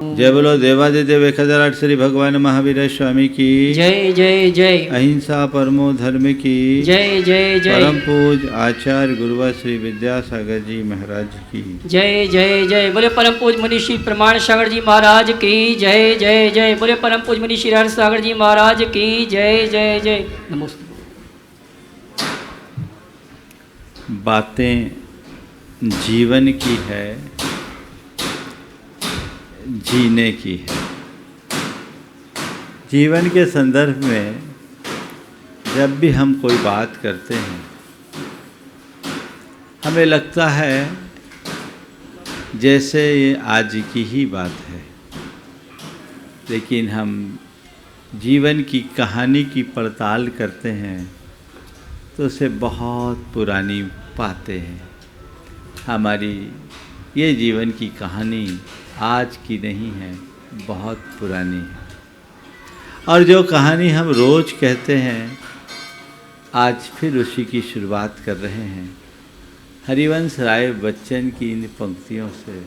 जय बोलो देवादिदेव 1008 श्री भगवान महावीर स्वामी की जय जय जय। अहिंसा परमो धर्म की जय जय जय। परम पूज आचार्य गुरुवर श्री विद्यासागर जी महाराज की जय जय जय। बोले परम पूज मुनि श्री प्रमाण सागर जी महाराज की जय जय जय। बोले परम पूज मुनि श्री हर सागर जी महाराज की जय जय जय। नमस्ते। बातें जीवन की है, जीने की है। जीवन के संदर्भ में जब भी हम कोई बात करते हैं, हमें लगता है जैसे ये आज की ही बात है, लेकिन हम जीवन की कहानी की पड़ताल करते हैं तो उसे बहुत पुरानी पाते हैं। हमारी ये जीवन की कहानी आज की नहीं है, बहुत पुरानी है। और जो कहानी हम रोज़ कहते हैं, आज फिर उसी की शुरुआत कर रहे हैं हरिवंश राय बच्चन की इन पंक्तियों से।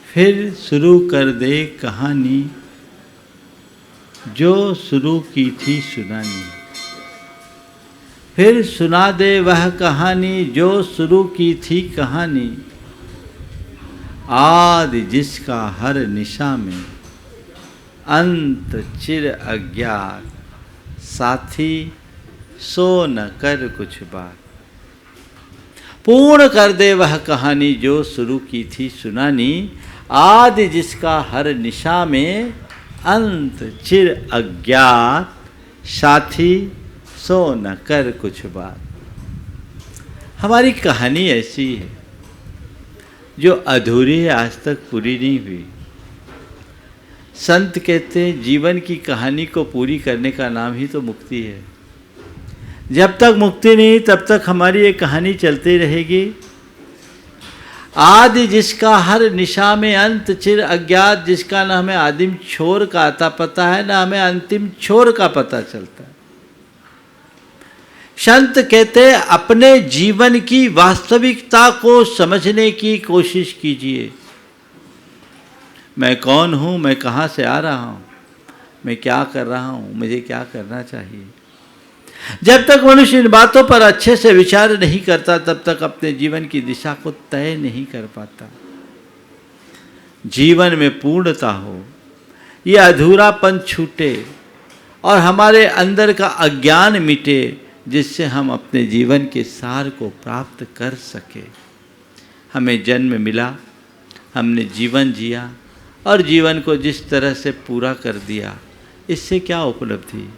फिर शुरू कर दे कहानी जो शुरू की थी सुनानी, फिर सुना दे वह कहानी जो शुरू की थी कहानी। आदि जिसका हर निशा में अंत चिर अज्ञात, साथी सो न कर कुछ बात। पूर्ण कर दे वह कहानी जो शुरू की थी सुनानी। आदि जिसका हर निशा में अंत चिर अज्ञात, साथी सो न कर कुछ बात। हमारी कहानी ऐसी है जो अधूरी है, आज तक पूरी नहीं हुई। संत कहते हैं जीवन की कहानी को पूरी करने का नाम ही तो मुक्ति है। जब तक मुक्ति नहीं तब तक हमारी ये कहानी चलती रहेगी। आदि जिसका हर निशा में अंत चिर अज्ञात, जिसका न हमें आदिम छोर का आता पता है, न हमें अंतिम छोर का पता चलता है। संत कहते हैं अपने जीवन की वास्तविकता को समझने की कोशिश कीजिए। मैं कौन हूँ, मैं कहाँ से आ रहा हूँ, मैं क्या कर रहा हूँ, मुझे क्या करना चाहिए। जब तक मनुष्य इन बातों पर अच्छे से विचार नहीं करता, तब तक अपने जीवन की दिशा को तय नहीं कर पाता। जीवन में पूर्णता हो, ये अधूरापन छूटे और हमारे अंदर का अज्ञान मिटे, जिससे हम अपने जीवन के सार को प्राप्त कर सके। हमें जन्म मिला, हमने जीवन जिया और जीवन को जिस तरह से पूरा कर दिया, इससे क्या उपलब्धि।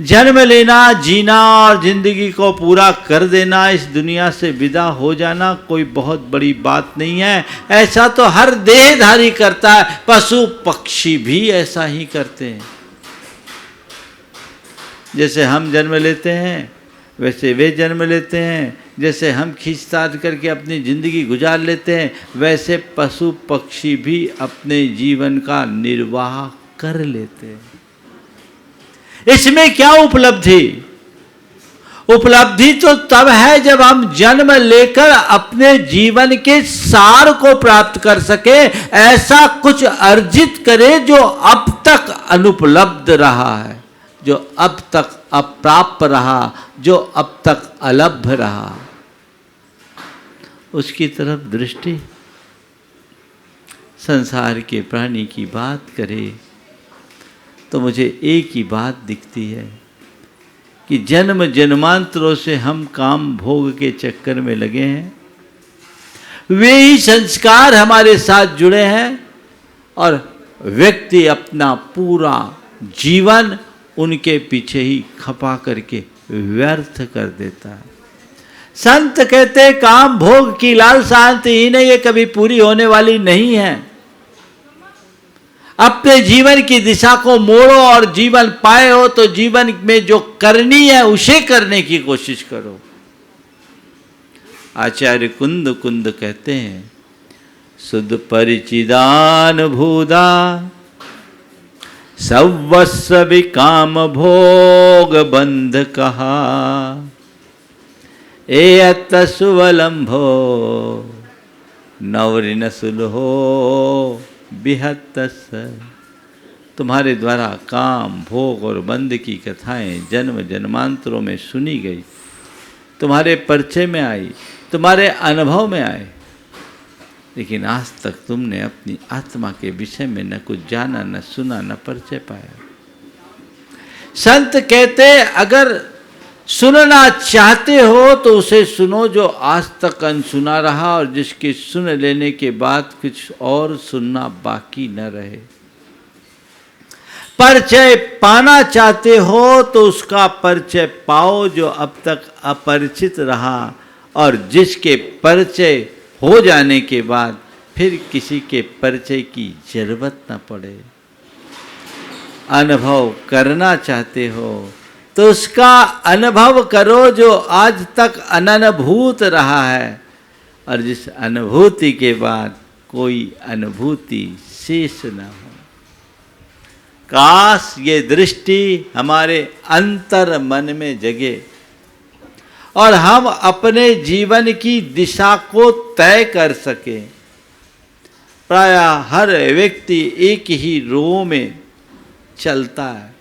जन्म लेना, जीना और जिंदगी को पूरा कर देना, इस दुनिया से विदा हो जाना कोई बहुत बड़ी बात नहीं है। ऐसा तो हर देहधारी करता है, पशु पक्षी भी ऐसा ही करते हैं। जैसे हम जन्म लेते हैं वैसे वे जन्म लेते हैं, जैसे हम खींचतान करके अपनी ज़िंदगी गुजार लेते हैं, वैसे पशु पक्षी भी अपने जीवन का निर्वाह कर लेते हैं। इसमें क्या उपलब्धि। उपलब्धि तो तब है जब हम जन्म लेकर अपने जीवन के सार को प्राप्त कर सके, ऐसा कुछ अर्जित करें जो अब तक अनुपलब्ध रहा है, जो अब तक अप्राप्य रहा, जो अब तक अलभ्य रहा, उसकी तरफ दृष्टि। संसार के प्राणी की बात करें तो मुझे एक ही बात दिखती है कि जन्म जन्मांतरों से हम काम भोग के चक्कर में लगे हैं। वे ही संस्कार हमारे साथ जुड़े हैं और व्यक्ति अपना पूरा जीवन उनके पीछे ही खपा करके व्यर्थ कर देता है। संत कहते काम भोग की लालसा अंतहीन है, ये कभी पूरी होने वाली नहीं है। अपने जीवन की दिशा को मोड़ो और जीवन पाए हो तो जीवन में जो करनी है उसे करने की कोशिश करो। आचार्य कुंद कुंद कहते हैं सुध परिचिदान भूदा सर्वस्व विकाम भोग बंध कहा। एयत सुवलंभो नवरिन सुलहो बिहतस। तुम्हारे द्वारा काम, भोग और बंध की कथाएं जन्म जन्मांतरों में सुनी गई, तुम्हारे परिचय में आई, तुम्हारे अनुभव में आए, लेकिन आज तक तुमने अपनी आत्मा के विषय में न कुछ जाना, न सुना, न परिचय पाया। संत कहते अगर सुनना चाहते हो तो उसे सुनो जो आज तक अनसुना रहा और जिसके सुन लेने के बाद कुछ और सुनना बाकी न रहे। परिचय पाना चाहते हो तो उसका परिचय पाओ जो अब तक अपरिचित रहा और जिसके परिचय हो जाने के बाद फिर किसी के परिचय की जरूरत न पड़े। अनुभव करना चाहते हो तो उसका अनुभव करो जो आज तक अननुभूत रहा है और जिस अनुभूति के बाद कोई अनुभूति शेष न हो। काश ये दृष्टि हमारे अंतर मन में जगे और हम अपने जीवन की दिशा को तय कर सकें। प्रायः हर व्यक्ति एक ही रो में चलता है।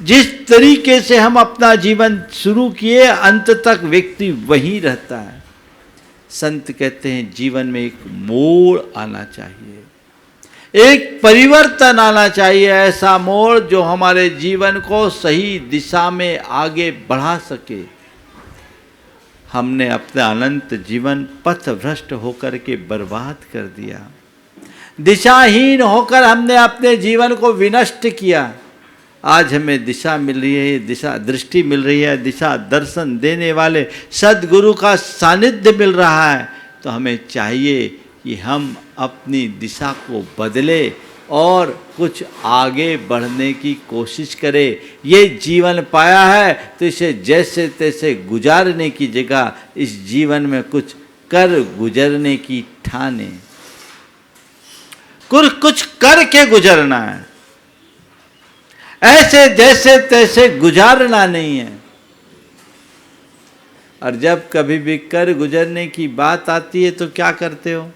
जिस तरीके से हम अपना जीवन शुरू किए अंत तक व्यक्ति वहीं रहता है। संत कहते हैं जीवन में एक मोड़ आना चाहिए, एक परिवर्तन आना चाहिए, ऐसा मोड़ जो हमारे जीवन को सही दिशा में आगे बढ़ा सके। हमने अपना अनंत जीवन पथ भ्रष्ट होकर के बर्बाद कर दिया, दिशाहीन होकर हमने अपने जीवन को विनष्ट किया। आज हमें दिशा मिल रही है, दिशा दृष्टि मिल रही है, दिशा दर्शन देने वाले सद्गुरु का सानिध्य मिल रहा है, तो हमें चाहिए कि हम अपनी दिशा को बदले और कुछ आगे बढ़ने की कोशिश करें। ये जीवन पाया है तो इसे जैसे तैसे गुजारने की जगह इस जीवन में कुछ कर गुजरने की ठाने, कुछ करके गुजरना है, ऐसे जैसे तैसे गुजारना नहीं है। और जब कभी भी कर गुजरने की बात आती है तो क्या करते हो?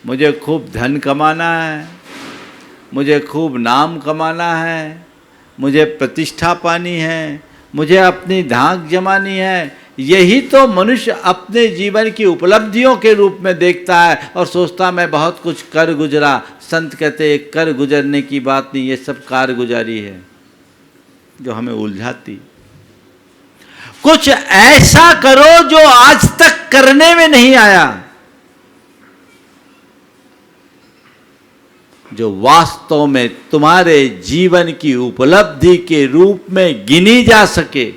मुझे खूब धन कमाना है, मुझे खूब नाम कमाना है, मुझे प्रतिष्ठा पानी है, मुझे अपनी धाक जमानी है। यही तो मनुष्य अपने जीवन की उपलब्धियों के रूप में देखता है और सोचता मैं बहुत कुछ कर गुजरा। संत कहते हैं कर गुजरने की बात नहीं, ये सब कारगुजारी है जो हमें उलझाती। कुछ ऐसा करो जो आज तक करने में नहीं आया, जो वास्तव में तुम्हारे जीवन की उपलब्धि के रूप में गिनी जा सके।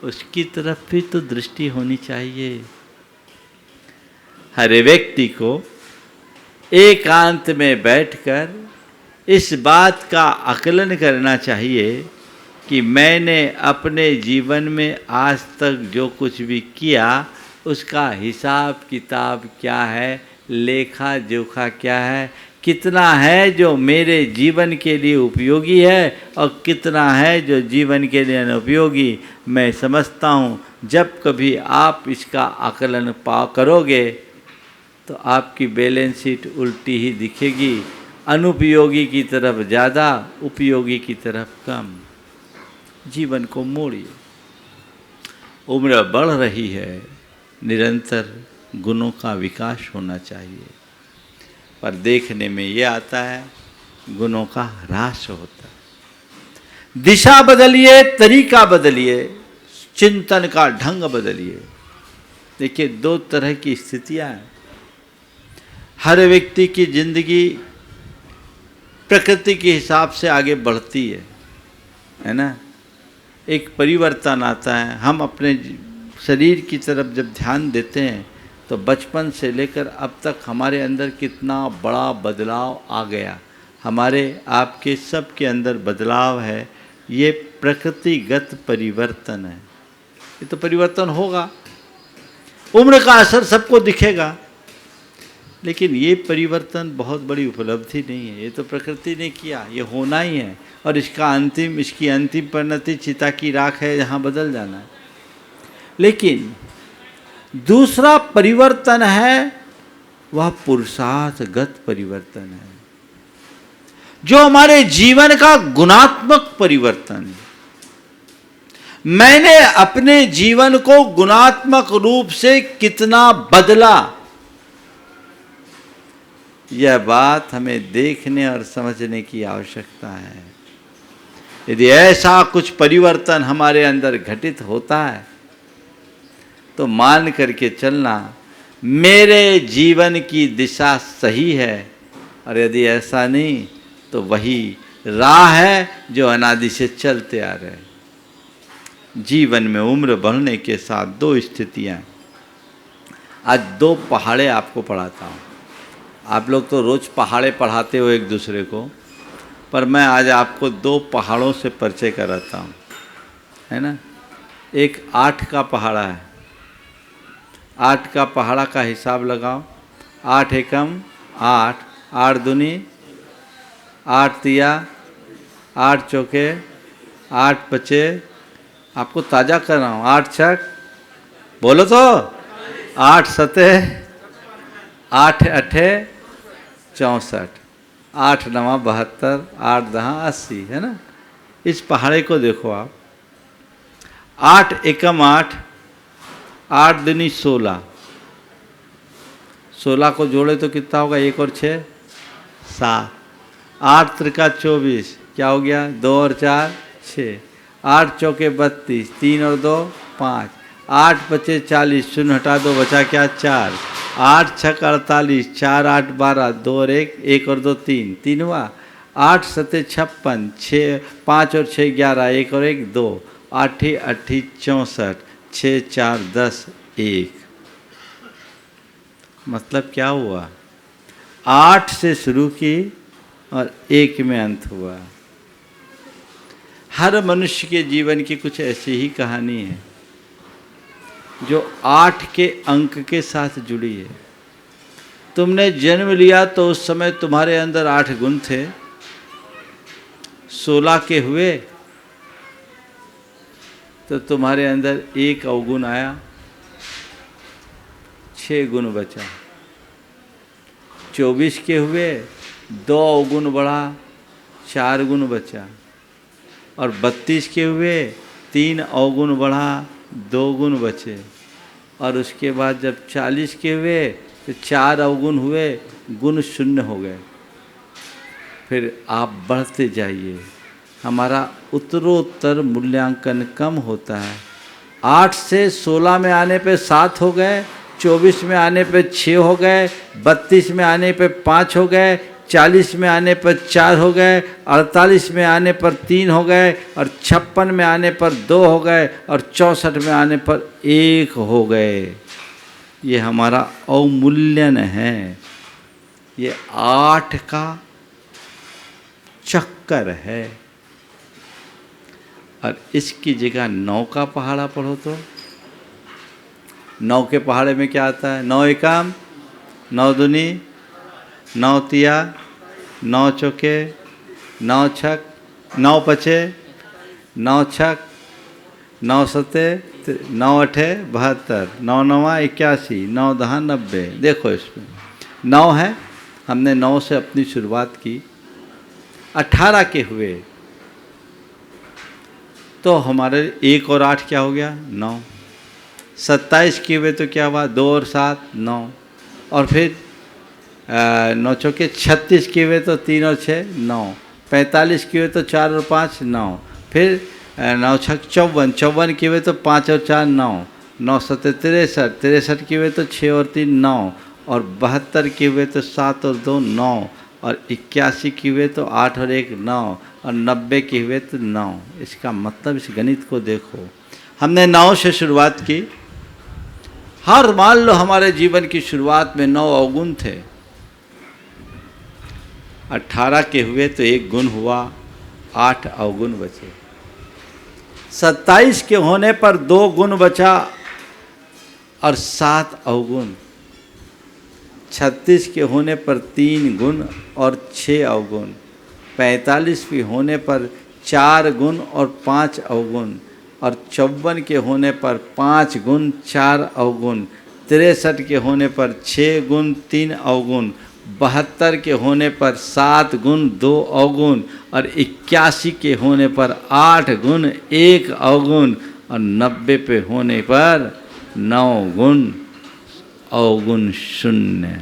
उसकी तरफ भी तो दृष्टि होनी चाहिए। हर व्यक्ति को एकांत में बैठकर इस बात का आकलन करना चाहिए कि मैंने अपने जीवन में आज तक जो कुछ भी किया उसका हिसाब किताब क्या है, लेखा जोखा क्या है, कितना है जो मेरे जीवन के लिए उपयोगी है और कितना है जो जीवन के लिए अनुपयोगी। मैं समझता हूँ जब कभी आप इसका आकलन करोगे तो आपकी बैलेंस शीट उल्टी ही दिखेगी, अनुपयोगी की तरफ ज़्यादा, उपयोगी की तरफ कम। जीवन को मोड़िए। उम्र बढ़ रही है, निरंतर गुणों का विकास होना चाहिए, पर देखने में ये आता है गुणों का ह्रास होता है। दिशा बदलिए, तरीका बदलिए, चिंतन का ढंग बदलिए। देखिए दो तरह की स्थितियां हैं। हर व्यक्ति की जिंदगी प्रकृति के हिसाब से आगे बढ़ती है ना। एक परिवर्तन आता है। हम अपने शरीर की तरफ जब ध्यान देते हैं तो बचपन से लेकर अब तक हमारे अंदर कितना बड़ा बदलाव आ गया। हमारे आपके सब के अंदर बदलाव है। ये प्रकृतिगत परिवर्तन है। ये तो परिवर्तन होगा, उम्र का असर सबको दिखेगा, लेकिन ये परिवर्तन बहुत बड़ी उपलब्धि नहीं है। ये तो प्रकृति ने किया, ये होना ही है और इसकी अंतिम परिणति चिता की राख है, जहाँ बदल जाना है। लेकिन दूसरा परिवर्तन है वह पुरुषार्थगत परिवर्तन है, जो हमारे जीवन का गुणात्मक परिवर्तन है। मैंने अपने जीवन को गुणात्मक रूप से कितना बदला, यह बात हमें देखने और समझने की आवश्यकता है। यदि ऐसा कुछ परिवर्तन हमारे अंदर घटित होता है तो मान करके चलना मेरे जीवन की दिशा सही है, और यदि ऐसा नहीं तो वही राह है जो अनादि से चलते आ रहे। जीवन में उम्र बढ़ने के साथ दो स्थितियां, आज दो पहाड़े आपको पढ़ाता हूँ। आप लोग तो रोज़ पहाड़े पढ़ाते हो एक दूसरे को, पर मैं आज आपको दो पहाड़ों से परिचय कराता हूँ, है ना। एक 8 का पहाड़ा है। 8 का पहाड़ा का हिसाब लगाओ। 8 एकम 8, 8 दूनी 8 तिया, 8 चौके 8 पचे, आपको ताज़ा कर रहा हूँ। 8 छक बोलो तो, 8 सते 8 अठे 64, 8 नवा 72, 8 दहा 80, है ना। इस पहाड़े को देखो आप। 8 एकम 8, 8 दूनी 16, 16 को जोड़े तो कितना होगा? 1 और 6 7, 8 त्रिका 24, क्या हो गया? 2 और 4 6, 8 चौके 32, 3 और 2 5, 8 पचे 40, शून्य हटा दो बचा क्या? 4, 8 छक 48, 4 8 12, 2 और 1, 1 और 2 3, 3 हुआ। 8 सते 56, 6 5 और 6 11, 1 और 1 2, 8 8 64, 6 4 10 1। मतलब क्या हुआ? 8 से शुरू की और 1 में अंत हुआ। हर मनुष्य के जीवन की कुछ ऐसी ही कहानी है जो 8 के अंक के साथ जुड़ी है। तुमने जन्म लिया तो उस समय तुम्हारे अंदर 8 गुण थे। 16 के हुए तो तुम्हारे अंदर 1 अवगुण आया, 6 गुण बचा। 24 के हुए 2 अवगुण बढ़ा, 4 गुण बचा। और 32 के हुए 3 अवगुण बढ़ा, 2 गुण बचे। और उसके बाद जब 40 के हुए तो 4 अवगुण हुए, गुण शून्य हो गए। फिर आप बढ़ते जाइए, हमारा उत्तरोत्तर मूल्यांकन कम होता है। 8 से 16 में आने पे 7 हो गए, 24 में आने पे 6 हो गए, 32 में आने पे 5 हो गए, 40 में आने पर 4 हो गए, 48 में आने पर 3 हो गए, और 56 में आने पर 2 हो गए, और 64 में आने पर 1 हो गए। ये हमारा अवमूल्यन है, ये 8 का चक्कर है। और इसकी जगह 9 का पहाड़ा पढ़ो तो 9 के पहाड़े में क्या आता है? 9 एकम 9 दूनी 9 तिया 9 चौके 9 छक 9 पचे 9 छक 9 सते 9 अठे 72, 9 नवा 81, 9 दहा 90। देखो इसमें 9 है, हमने 9 से अपनी शुरुआत की। 18 के हुए तो हमारे 1 और 8 क्या हो गया? 9। 27 के हुए तो क्या हुआ? 2 और 7 9। और फिर 9 चौके 36 के हुए तो 3 और 6 9। 45 के हुए तो 4 और 5 9। फिर 9 छक 54, 54 के हुए तो 5 और 4 9। 9 सते 63, 63 के हुए तो 6 और 3 9। और 72 के हुए तो 7 और 2 9। और 81 के हुए तो 8 और 1 9। और 90 के हुए तो 9। इसका मतलब इस गणित को देखो, हमने 9 से शुरुआत की। हर मान लो हमारे जीवन की शुरुआत में 9 अवगुण थे। 18 के हुए तो 1 गुण हुआ, 8 अवगुण बचे। 27 के होने पर 2 गुण बचा और 7 अवगुण। 36 के होने पर 3 गुण और 6 अवगुण। 45 के होने पर 4 गुण और 5 अवगुण। और 54 के होने पर 5 गुण 4 अवगुण। 63 के होने पर 6 गुण 3 अवगुण, 72 के होने पर 7 गुण 2 अवगुण और 81 के होने पर 8 गुण 1 अवगुण और 90 पे होने पर 9 गुण अवगुण 0।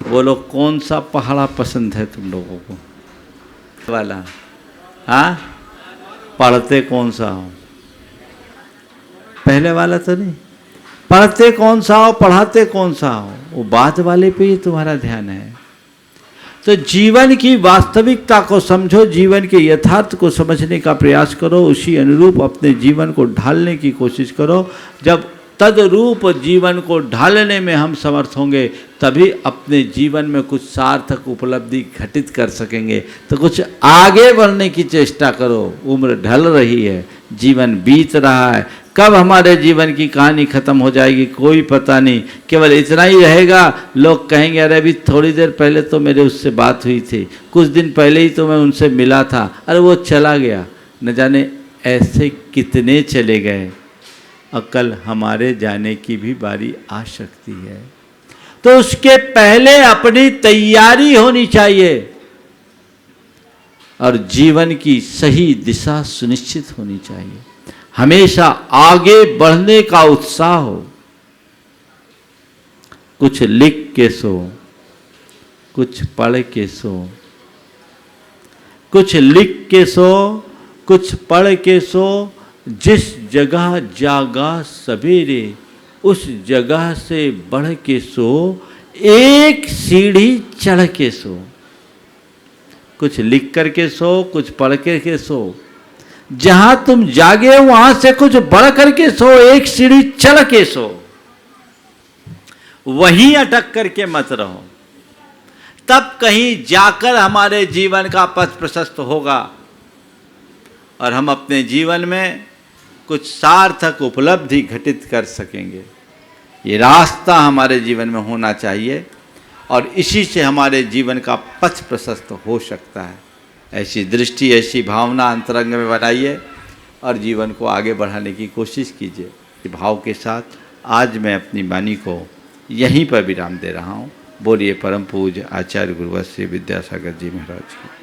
बोलो कौन सा पहाड़ा पसंद है तुम लोगों को? वाला हाँ, पढ़ते कौन सा हो? पहले वाला तो नहीं, पढ़ते कौन सा हो पढ़ाते कौन सा हो, वो बाद वाले पे ही तुम्हारा ध्यान है। तो जीवन की वास्तविकता को समझो, जीवन के यथार्थ को समझने का प्रयास करो, उसी अनुरूप अपने जीवन को ढालने की कोशिश करो। जब तदरूप जीवन को ढालने में हम समर्थ होंगे तभी अपने जीवन में कुछ सार्थक उपलब्धि घटित कर सकेंगे। तो कुछ आगे बढ़ने की चेष्टा करो। उम्र ढल रही है, जीवन बीत रहा है, कब हमारे जीवन की कहानी खत्म हो जाएगी कोई पता नहीं। केवल इतना ही रहेगा, लोग कहेंगे अरे अभी थोड़ी देर पहले तो मेरे उससे बात हुई थी, कुछ दिन पहले ही तो मैं उनसे मिला था, अरे वो चला गया। न जाने ऐसे कितने चले गए, और कल हमारे जाने की भी बारी आ सकती है। तो उसके पहले अपनी तैयारी होनी चाहिए और जीवन की सही दिशा सुनिश्चित होनी चाहिए। हमेशा आगे बढ़ने का उत्साह हो। कुछ लिख के सो, कुछ पढ़ के सो, कुछ लिख के सो, कुछ पढ़ के सो। जिस जगह जागा सवेरे, उस जगह से बढ़ के सो, एक सीढ़ी चढ़ के सो। कुछ लिख करके सो, कुछ पढ़ करके सो। जहां तुम जागे वहां से कुछ बढ़ करके सो, एक सीढ़ी चढ़ के सो। वहीं अटक करके मत रहो, तब कहीं जाकर हमारे जीवन का पथ प्रशस्त होगा और हम अपने जीवन में कुछ सार्थक उपलब्धि घटित कर सकेंगे। ये रास्ता हमारे जीवन में होना चाहिए और इसी से हमारे जीवन का पथ प्रशस्त हो सकता है। ऐसी दृष्टि, ऐसी भावना अंतरंग में बनाइए और जीवन को आगे बढ़ाने की कोशिश कीजिए। इस भाव के साथ आज मैं अपनी वाणी को यहीं पर विराम दे रहा हूँ। बोलिए परम पूज्य आचार्य गुरुवर श्री विद्यासागर जी महाराज की।